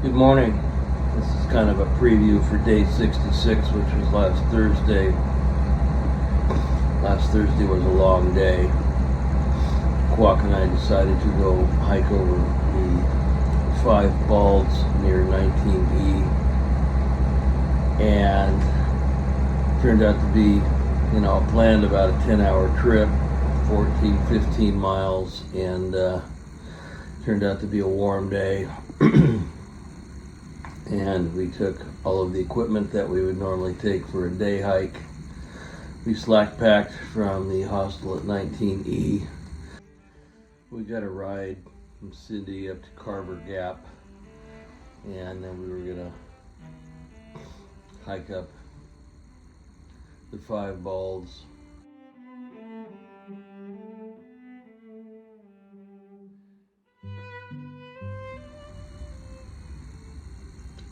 Good morning. This is kind of a preview for day 66, which was last Thursday. Last Thursday was a long day. Quack and I decided to go hike over the 5 Balds near 19E, and turned out to be, planned about a 10-hour trip, 15 miles, and turned out to be a warm day. And we took all of the equipment that we would normally take for a day hike. We slack packed from the hostel at 19E. We got a ride from Cindy up to Carver Gap, and then we were gonna hike up the 5 Balds.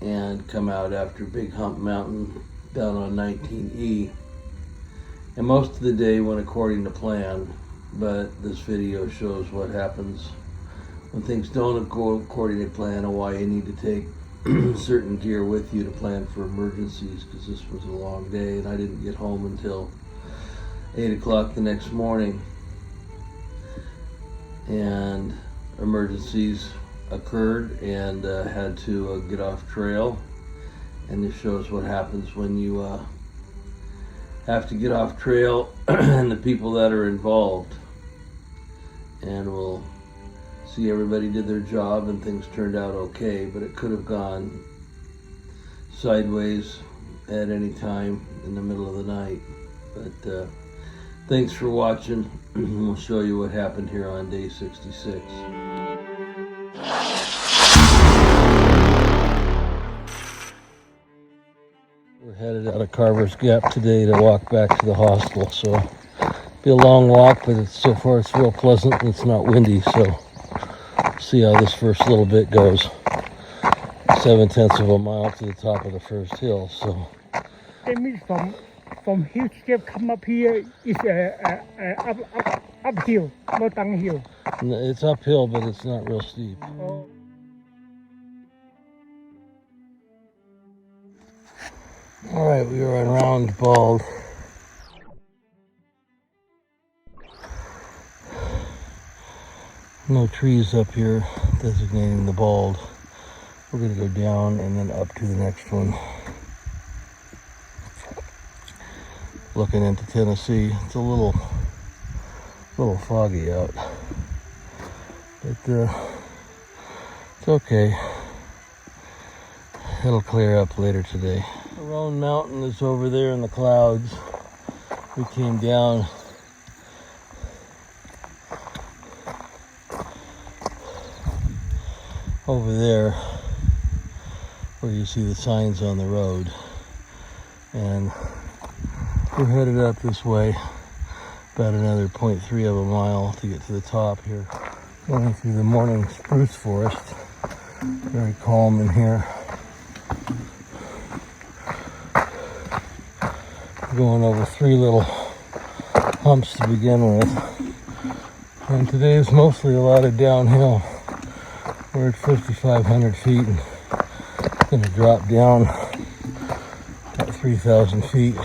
And come out after Big Hump Mountain down on 19E. And most of the day went according to plan, but this video shows what happens when things don't go according to plan, and why you need to take certain gear with you to plan for emergencies, because this was a long day and I didn't get home until 8 o'clock the next morning. And emergencies occurred and had to get off trail, and this shows what happens when you have to get off trail and the people that are involved. And we'll see everybody did their job and things turned out okay, but it could have gone sideways at any time in the middle of the night. But thanks for watching. We'll show you what happened here on day 66. We're headed out of Carver's Gap today to walk back to the hostel, so it'll be a long walk, but so far it's real pleasant and it's not windy, so see how this first little bit goes. 7/10 of a mile to the top of the first hill, so. That means from hill step come up here is uphill, not downhill. It's uphill, but it's not real steep. Oh. All right, we are on Round Bald. No trees up here designating the bald. We're going to go down and then up to the next one. Looking into Tennessee. It's a little foggy out, but it's okay. It'll clear up later today. Roan Mountain is over there in the clouds. We came down over there where you see the signs on the road, and we're headed up this way about another 0.3 of a mile to get to the top here. Going through the morning spruce forest. Very calm in here. Going over 3 little humps to begin with, and today is mostly a lot of downhill. We're at 5,500 feet and going to drop down about 3,000 feet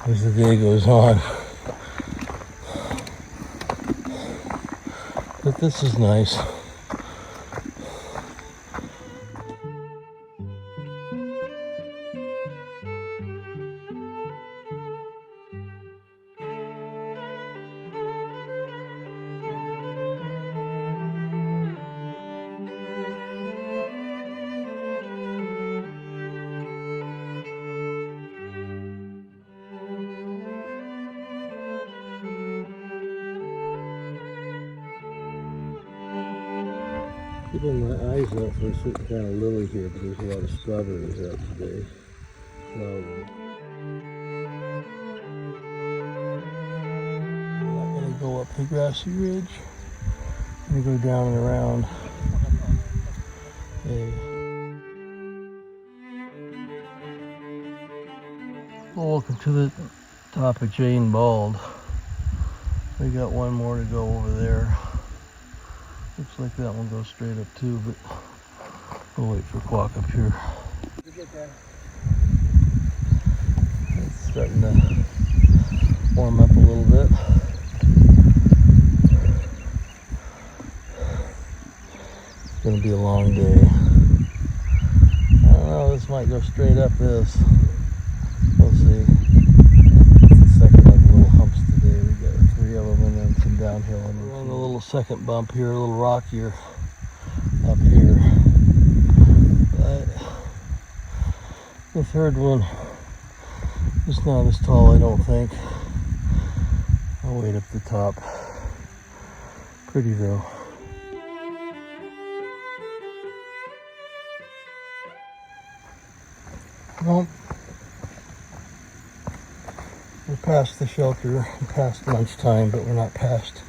as the day goes on. But this is nice. Keeping my eyes out for a certain kind of lily here, but there's a lot of strawberries out today. Flowering. I'm not going to go up the grassy ridge. I'm going to go down and around. Well, welcome to the top of Jane Bald. We got one more to go over there. Looks like that one goes straight up too, but We'll wait for Quack up here. It's starting to warm up a little bit. It's going to be a long day. I don't know, this might go straight up this. We'll see. It's the second of the little humps today. We got 3 of them and then some downhill. And we're on a little second bump here, a little rockier up here. But the third one is not as tall, I don't think. I'll wait up the top. Pretty though. Well, we're past the shelter, past lunchtime, but we're not past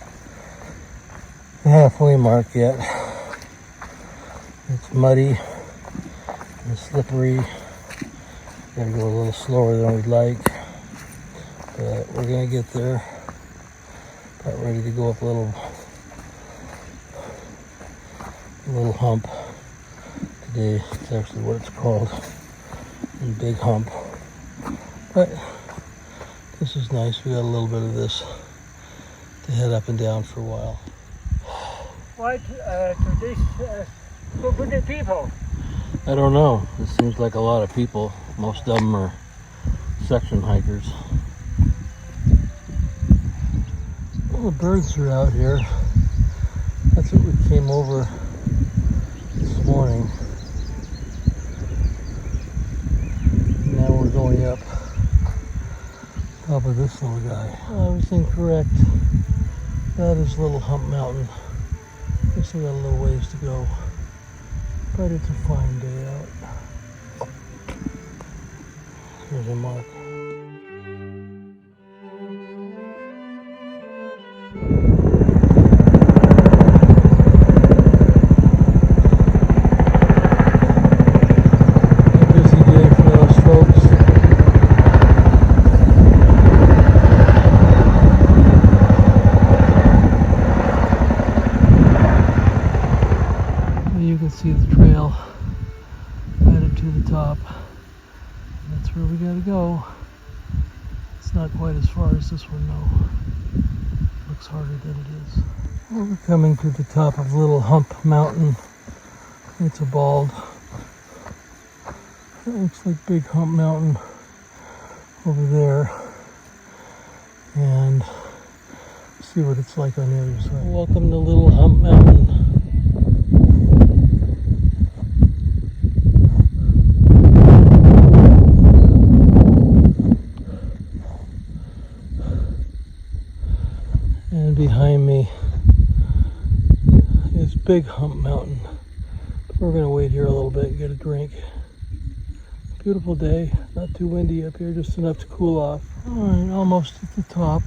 the halfway mark yet. It's muddy and slippery. Gotta go a little slower than we'd like, but we're gonna get there. About ready to go up a little hump today. It's actually what it's called. Big hump, but this is nice. We got a little bit of this to head up and down for a while. Why to this so many people? I don't know. It seems like a lot of people. Most of them are section hikers. Well, the birds are out here. That's what we came over this morning. Now we're going up top of this little guy. I was incorrect. That is Little Hump Mountain. We still got a little ways to go, but it's a fine day out. Here's a mark. See the trail headed to the top. That's where we gotta go. It's not quite as far as this one though. Looks harder than it is. Well, we're coming to the top of Little Hump Mountain. It's a bald. That looks like Big Hump Mountain over there. And see what it's like on the other side. Welcome to Little Hump Mountain. And behind me is Big Hump Mountain. We're going to wait here a little bit and get a drink. Beautiful day, not too windy up here, just enough to cool off. Alright, almost at the top.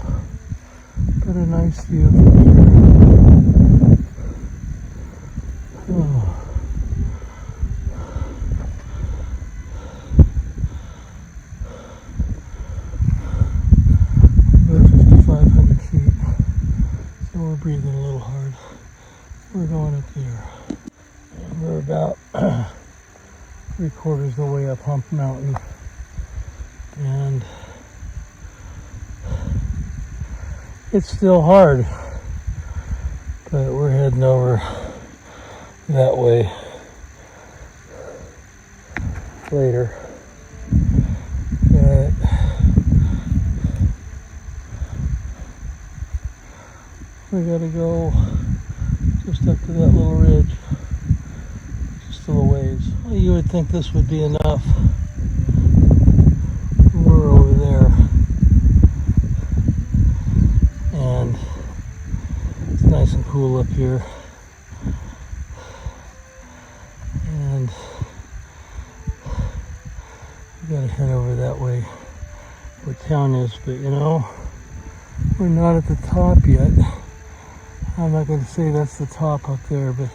Got a nice view from here. Oh. We're breathing a little hard. We're going up there. And we're about 3/4 of the way up Hump Mountain. And it's still hard. But we're heading over that way later. But we gotta go just up to that little ridge. It's still a ways. Well, you would think this would be enough. We're over there. And it's nice and cool up here. And we gotta head over that way where town is, but you know, we're not at the top yet. I'm not going to say that's the top up there, but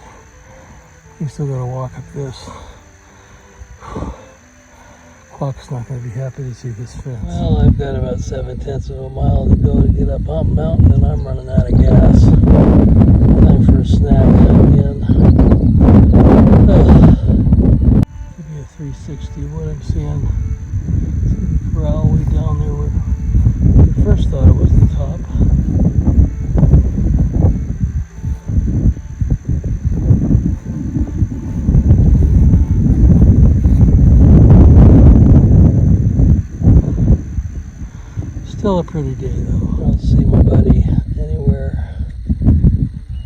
we still got to walk up this. Quack's not going to be happy to see this fence. Well, I've got about 7/10 of a mile to go to get up Hump Mountain, and I'm running out of gas. Time for a snack again. 360 of what I'm seeing. See the corral way down there where we first thought it was the top. Still a pretty day though. I don't see my buddy anywhere.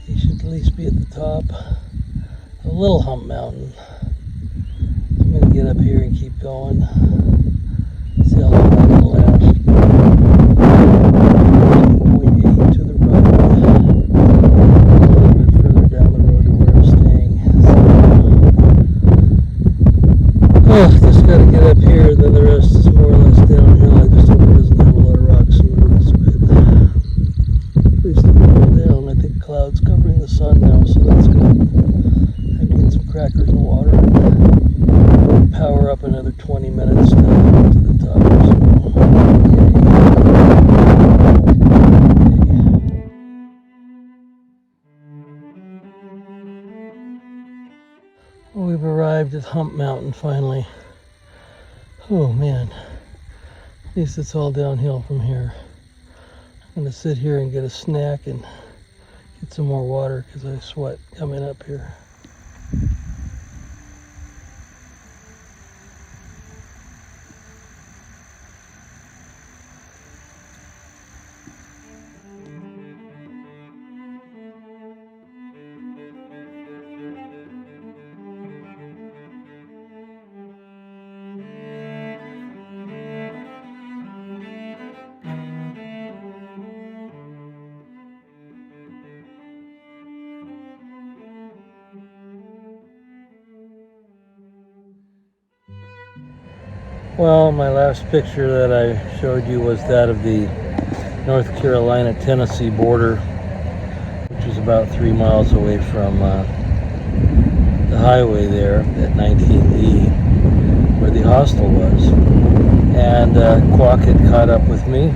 He should at least be at the top. A little hump mountain. I'm gonna get up here and keep going. See how long I can last. 0.8 to the road. A little bit further down the road to where I'm staying. So, oh, just gotta get up here and then the rest is more or less downhill. I just hope it doesn't have a lot of rocks and roots, but at least it's going down. I think clouds covering the sun now, so that's good. I'm getting some crackers and water. Power up another 20 minutes to the top. So, well, we've arrived at Hump Mountain finally. Oh man, at least it's all downhill from here. I'm gonna sit here and get a snack and get some more water because I sweat coming up here. Well, my last picture that I showed you was that of the North Carolina-Tennessee border, which is about 3 miles away from the highway there at 19E, where the hostel was. And Quack had caught up with me,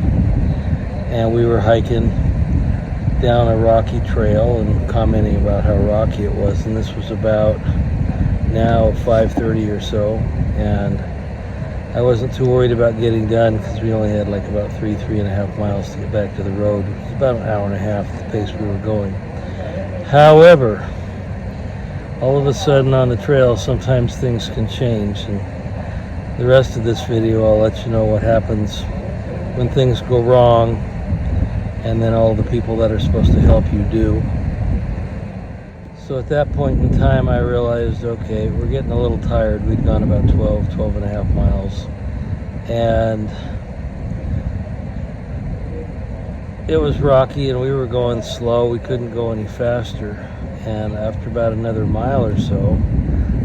and we were hiking down a rocky trail and commenting about how rocky it was. And this was about now 5:30 or so, and I wasn't too worried about getting done because we only had like about 3.5 miles to get back to the road. It was about an hour and a half at the pace we were going. However, all of a sudden on the trail, sometimes things can change, and the rest of this video I'll let you know what happens when things go wrong and then all the people that are supposed to help you do. So at that point in time I realized, okay, we're getting a little tired. We'd gone about 12.5 miles, and it was rocky and we were going slow. We couldn't go any faster, and after about another mile or so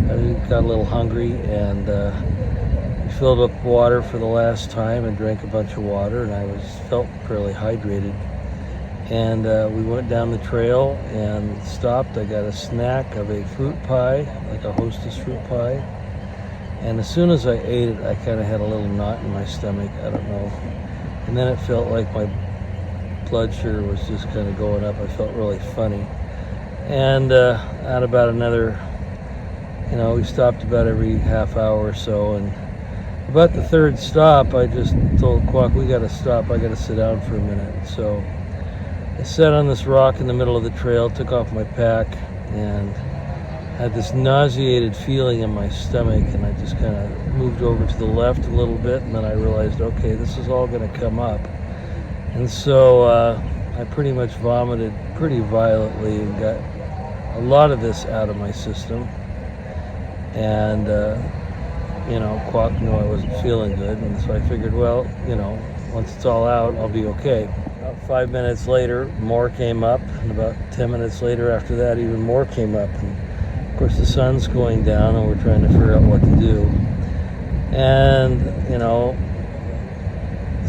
I got a little hungry, and we filled up water for the last time and drank a bunch of water, and I felt fairly hydrated. And we went down the trail and stopped. I got a snack of a fruit pie, like a Hostess fruit pie. And as soon as I ate it, I kind of had a little knot in my stomach. I don't know. And then it felt like my blood sugar was just kind of going up. I felt really funny. And at about another, we stopped about every half hour or so. And about the third stop, I just told Quack, we got to stop. I got to sit down for a minute. So I sat on this rock in the middle of the trail, took off my pack, and had this nauseated feeling in my stomach, and I just kind of moved over to the left a little bit, and then I realized, okay, this is all going to come up. And so I pretty much vomited pretty violently and got a lot of this out of my system. And, Quack knew I wasn't feeling good, and so I figured, well, once it's all out, I'll be okay. About 5 minutes later, more came up, and about 10 minutes later after that, even more came up. And of course, the sun's going down, and we're trying to figure out what to do. And,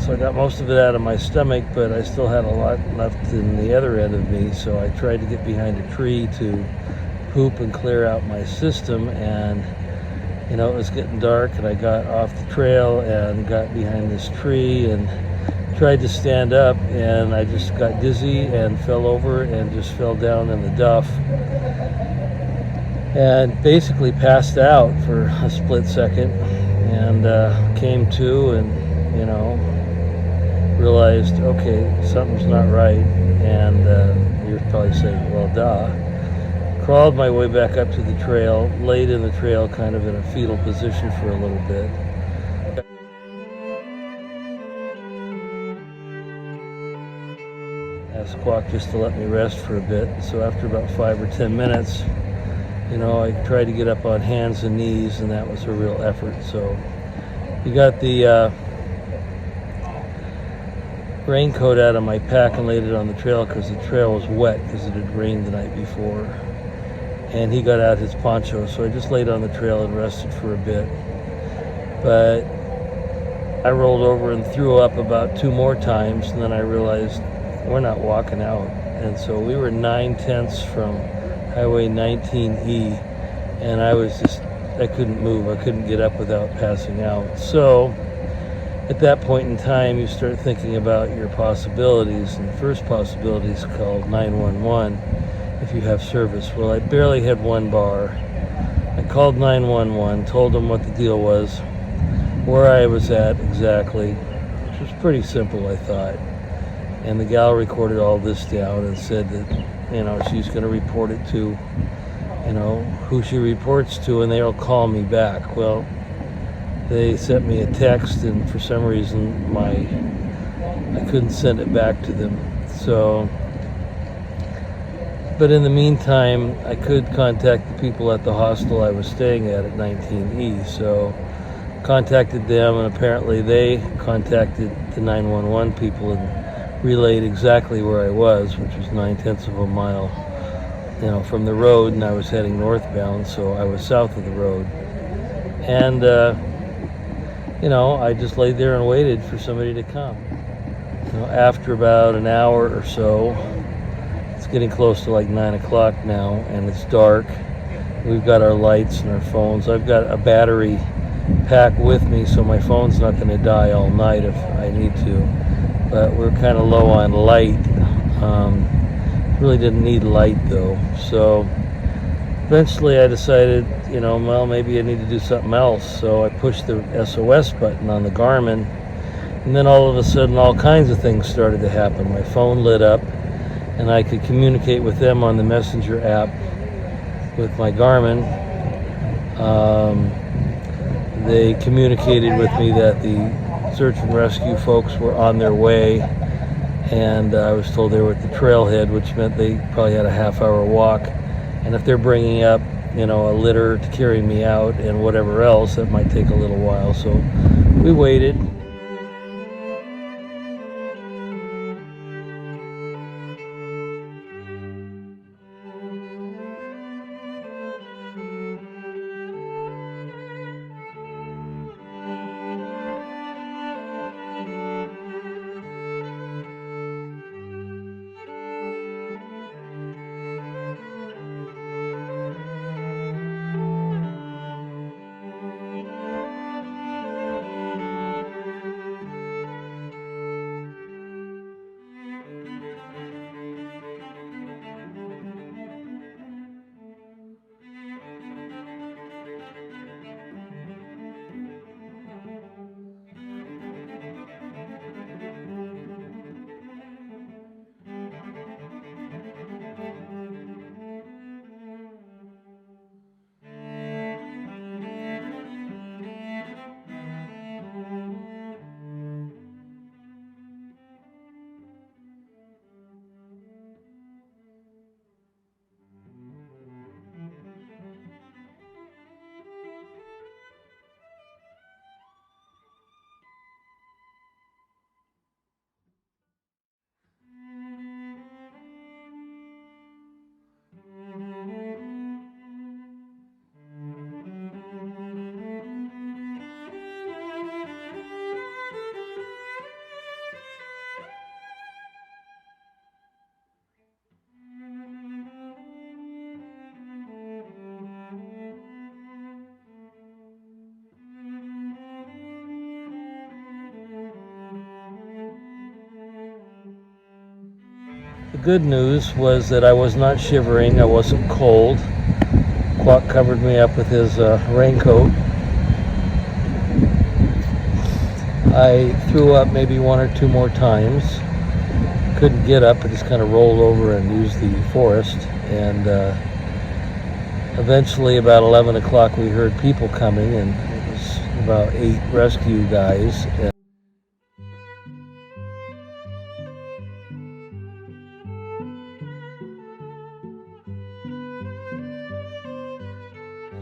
so I got most of it out of my stomach, but I still had a lot left in the other end of me, so I tried to get behind a tree to poop and clear out my system. And it was getting dark, and I got off the trail and got behind this tree and tried to stand up, and I just got dizzy and fell over and just fell down in the duff. and basically passed out for a split second, and came to, and realized, okay, something's not right. And you're probably saying, well, duh. Crawled my way back up to the trail, laid in the trail kind of in a fetal position for a little bit. Asked Squawk just to let me rest for a bit. So after about 5 or 10 minutes, I tried to get up on hands and knees, and that was a real effort. So he got the raincoat out of my pack and laid it on the trail because the trail was wet because it had rained the night before. And he got out his poncho, so I just laid on the trail and rested for a bit. But I rolled over and threw up about 2 more times, and then I realized we're not walking out. And so we were 9/10 from Highway 19E, and I couldn't move. I couldn't get up without passing out. So at that point in time, you start thinking about your possibilities, and the first possibility is called 911 if you have service. Well, I barely had 1 bar. I called 911, told them what the deal was, where I was at exactly, which was pretty simple, I thought. And the gal recorded all this down and said that, she's going to report it to, who she reports to, and they'll call me back. Well, they sent me a text, and for some reason I couldn't send it back to them. So, but in the meantime, I could contact the people at the hostel I was staying at 19E. So contacted them, and apparently they contacted the 911 people and relayed exactly where I was, which was 9/10 of a mile, from the road, and I was heading northbound, so I was south of the road. And, I just laid there and waited for somebody to come. After about an hour or so, it's getting close to like 9 o'clock now, and it's dark. We've got our lights and our phones. I've got a battery pack with me, so my phone's not going to die all night if I need to. But we're kind of low on light. Really didn't need light though. So eventually I decided, well, maybe I need to do something else. So I pushed the SOS button on the Garmin, and then all of a sudden all kinds of things started to happen. My phone lit up, and I could communicate with them on the Messenger app with my Garmin. They communicated with me that the search and rescue folks were on their way, and I was told they were at the trailhead, which meant they probably had a half-hour walk. And if they're bringing up, a litter to carry me out and whatever else, that might take a little while. So we waited. The good news was that I was not shivering, I wasn't cold. Squawk covered me up with his raincoat. I threw up maybe one or two more times. Couldn't get up, I just kind of rolled over and used the forest. And eventually about 11 o'clock we heard people coming, and it was about 8 rescue guys.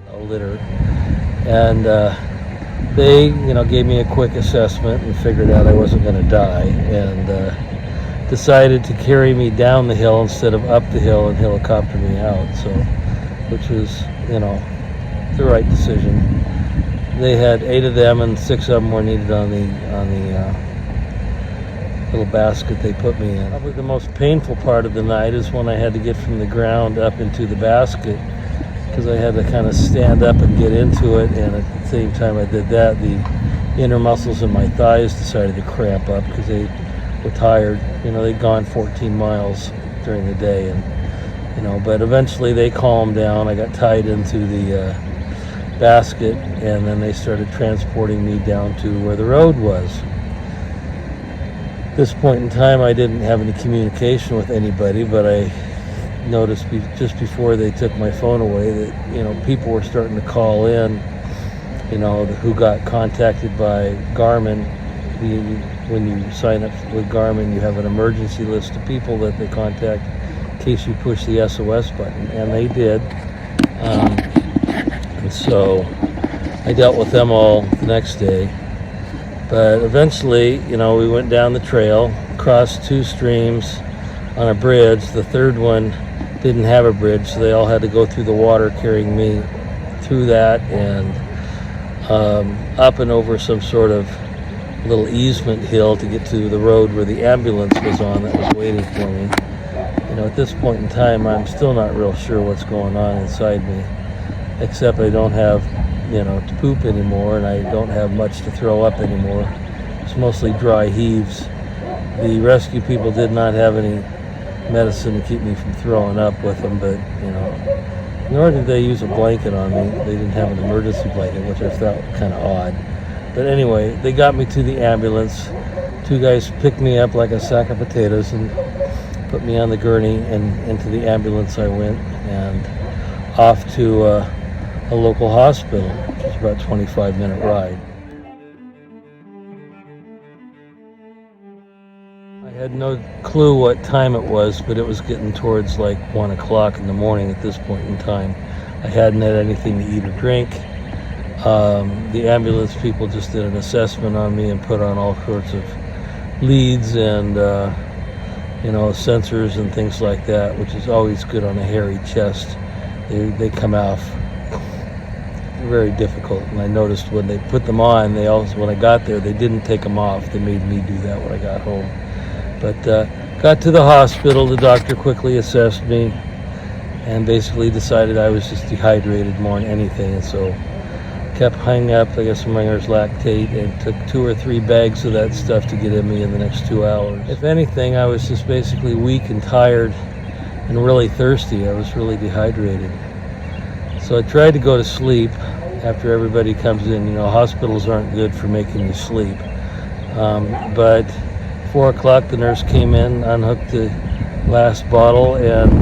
A litter. And they, gave me a quick assessment and figured out I wasn't going to die, and decided to carry me down the hill instead of up the hill and helicopter me out. So, which was, the right decision. They had 8 of them, and 6 of them were needed on the little basket they put me in. Probably the most painful part of the night is when I had to get from the ground up into the basket, because I had to kind of stand up and get into it, and at the same time I did that, the inner muscles in my thighs decided to cramp up because they were tired. They'd gone 14 miles during the day, and but eventually they calmed down. I got tied into the basket, and then they started transporting me down to where the road was. At this point in time, I didn't have any communication with anybody, but I noticed just before they took my phone away that people were starting to call in, who got contacted by Garmin. When you sign up with Garmin, you have an emergency list of people that they contact in case you push the SOS button, and they did. And so I dealt with them all the next day. But eventually, we went down the trail, crossed 2 streams on a bridge. The third one didn't have a bridge, so they all had to go through the water, carrying me through that and up and over some sort of little easement hill to get to the road where the ambulance was on that was waiting for me. At this point in time, I'm still not real sure what's going on inside me, except I don't have, to poop anymore, and I don't have much to throw up anymore. It's mostly dry heaves. The rescue people did not have any medicine to keep me from throwing up with them, but nor did they use a blanket on me. They didn't have an emergency blanket, which I felt kind of odd. But anyway, they got me to the ambulance. 2 guys picked me up like a sack of potatoes and put me on the gurney, and into the ambulance I went, and off to a local hospital, which is about a 25-minute ride. I had no clue what time it was, but it was getting towards like 1 o'clock in the morning at this point in time. I hadn't had anything to eat or drink. The ambulance people just did an assessment on me and put on all sorts of leads and sensors and things like that, which is always good on a hairy chest. They come off very difficult, and I noticed when they put them on, when I got there, they didn't take them off. They made me do that when I got home. But got to the hospital, the doctor quickly assessed me and basically decided I was just dehydrated more than anything, and so kept hung up. I got some Ringer's lactate and took 2 or 3 bags of that stuff to get in me in the next 2 hours. If anything, I was just basically weak and tired and really thirsty. I was really dehydrated. So I tried to go to sleep after everybody comes in. Hospitals aren't good for making you sleep. But 4 o'clock, the nurse came in, unhooked the last bottle, and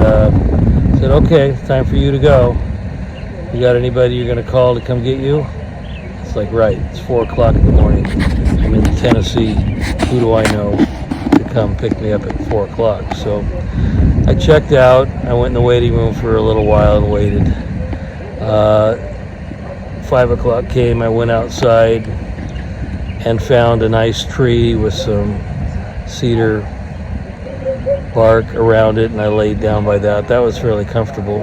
said, "Okay, it's time for you to go. You got anybody you're going to call to come get you?" It's like, right, it's 4 o'clock in the morning. I'm in Tennessee. Who do I know to come pick me up at 4 o'clock? So I checked out. I went in the waiting room for a little while and waited. 5 o'clock came. I went outside and found a nice tree with some cedar bark around it, and I laid down by that. That was fairly comfortable.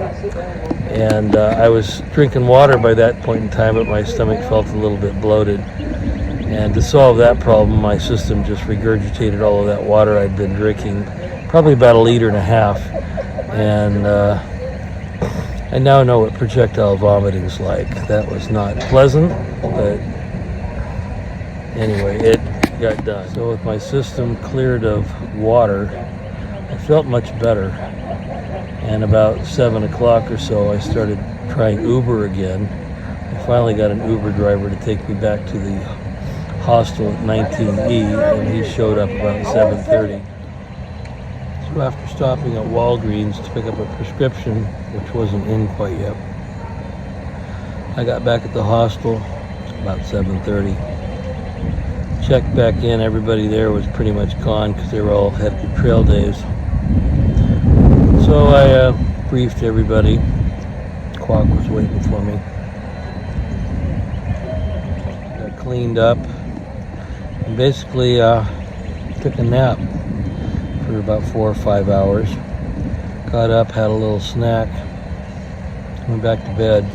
And I was drinking water by that point in time, but my stomach felt a little bit bloated. And to solve that problem, my system just regurgitated all of that water I'd been drinking, probably about 1.5 liters. And I now know what projectile vomiting is like. That was not pleasant, but anyway, it got done. So with my system cleared of water, I felt much better. And about 7 o'clock or so, I started trying Uber again. I finally got an Uber driver to take me back to the hostel at 19E, and he showed up about 7:30. So after stopping at Walgreens to pick up a prescription, which wasn't in quite yet, I got back at the hostel about 7:30. Checked back in, everybody there was pretty much gone because they were all headed to trail days. So I briefed everybody. Quack was waiting for me. Got cleaned up and basically took a nap for about 4 or 5 hours. Got up, had a little snack, went back to bed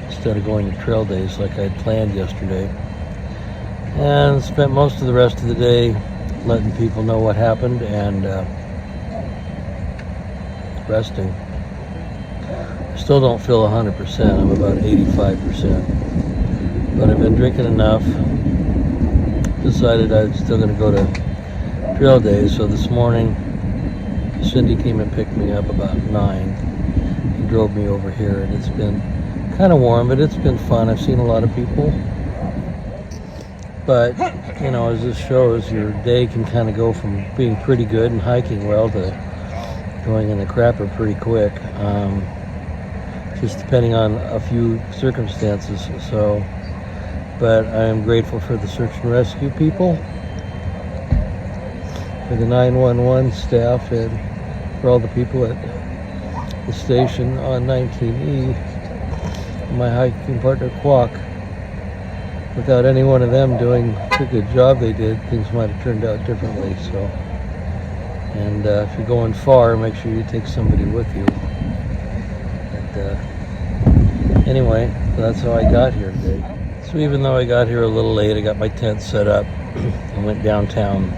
instead of going to trail days like I had planned yesterday, and spent most of the rest of the day letting people know what happened and resting. I still don't feel 100%. I'm about 85%, but I've been drinking enough. Decided I was still going to go to trail days, so this morning Cindy came and picked me up about 9 and drove me over here, and it's been kind of warm, but it's been fun. I've seen a lot of people, but you know, as this shows, your day can kind of go from being pretty good and hiking well to going in the crapper pretty quick, just depending on a few circumstances. So, but I am grateful for the search and rescue people, for the 911 staff, and for all the people at the station on 19E, my hiking partner Quack. Without any one of them doing the good job they did, things might have turned out differently. So, and if you're going far, make sure you take somebody with you. But anyway, that's how I got here today. So even though I got here a little late, I got my tent set up and went downtown.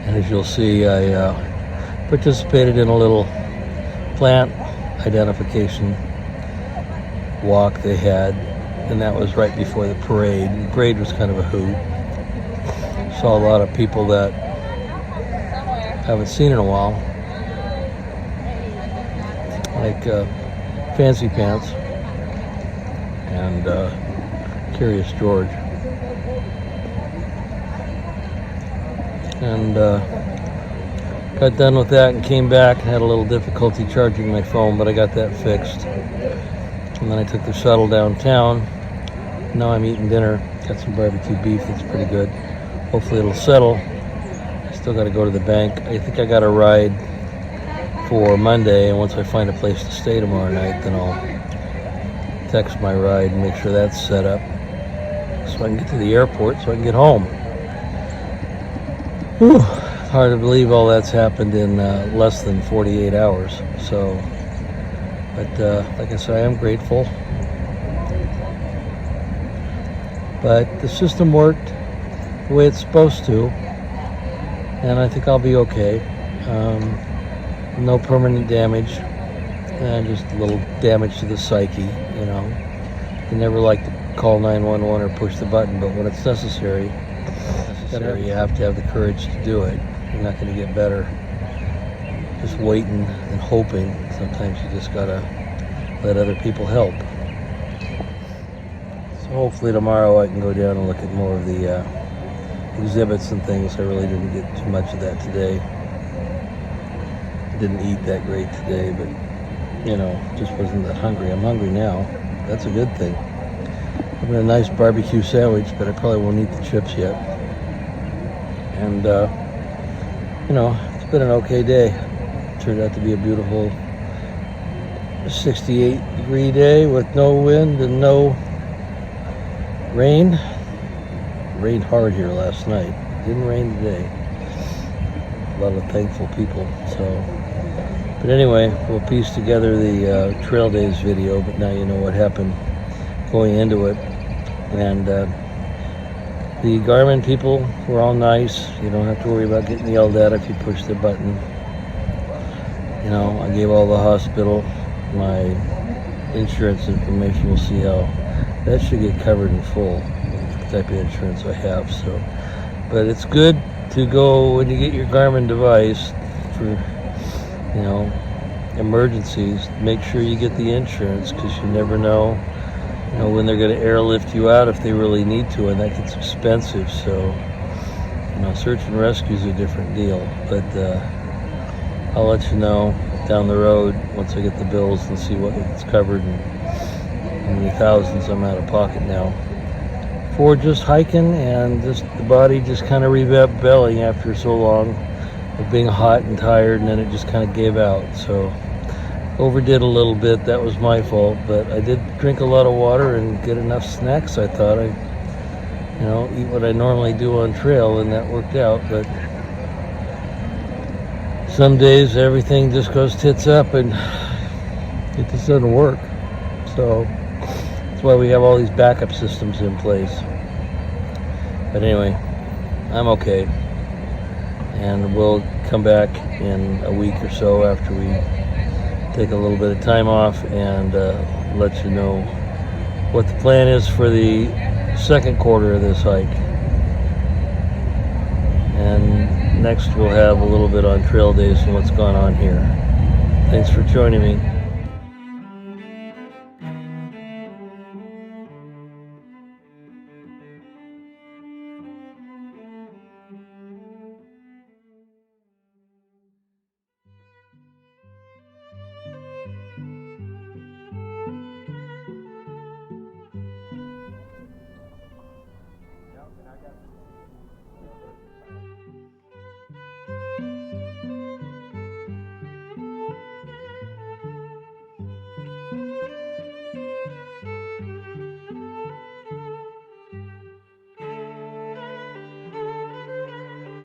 And as you'll see, I participated in a little plant identification walk they had, and that was right before the parade. The parade was kind of a hoot. Saw a lot of people that haven't seen in a while, like Fancy Pants and Curious George. And got done with that and came back and had a little difficulty charging my phone, but I got that fixed. And then I took the shuttle downtown. Now I'm eating dinner. Got some barbecue beef that's pretty good. Hopefully it'll settle. I still got to go to the bank. I think I got a ride for Monday, and once I find a place to stay tomorrow night, then I'll text my ride and make sure that's set up so I can get to the airport so I can get home. Whew. Hard to believe all that's happened in less than 48 hours. So, but like I said, I am grateful. But the system worked the way it's supposed to, and I think I'll be okay. No permanent damage, and just a little damage to the psyche, you know. You never like to call 911 or push the button, but when it's necessary, you have to have the courage to do it. You're not going to get better just waiting and hoping. Sometimes you just got to let other people help. So hopefully tomorrow I can go down and look at more of the exhibits and things. I really didn't get too much of that today. Didn't eat that great today, but you know, just wasn't that hungry. I'm hungry now. That's a good thing. Having a nice barbecue sandwich, but I probably won't eat the chips yet. And you know, it's been an okay day. Turned out to be a beautiful 68-degree day with no wind and no rain. It rained hard here last night. Didn't rain today. A lot of thankful people. So, but anyway, we'll piece together the Trail Days video, but now you know what happened going into it. And the Garmin people were all nice. You don't have to worry about getting yelled at if you push the button. You know, I gave all the hospital my insurance information. We'll see how that should get covered in full, the type of insurance I have. So, but it's good to go when you get your Garmin device for, you know, emergencies, make sure you get the insurance, because you never know, when they're going to airlift you out if they really need to, and that gets expensive. So, search and rescue is a different deal. But I'll let you know down the road once I get the bills and see what it's covered and how many thousands I'm out of pocket now for just hiking, and just the body just kind of rebelling after so long of being hot and tired, and then it just kind of gave out. So overdid a little bit. That was my fault, but I did drink a lot of water and get enough snacks. I thought I eat what I normally do on trail, and that worked out. But some days everything just goes tits up and it just doesn't work. So that's why we have all these backup systems in place. But anyway, I'm okay, and we'll come back in a week or so after we take a little bit of time off, and let you know what the plan is for the second quarter of this hike. And next we'll have a little bit on trail days and what's gone on here. Thanks for joining me.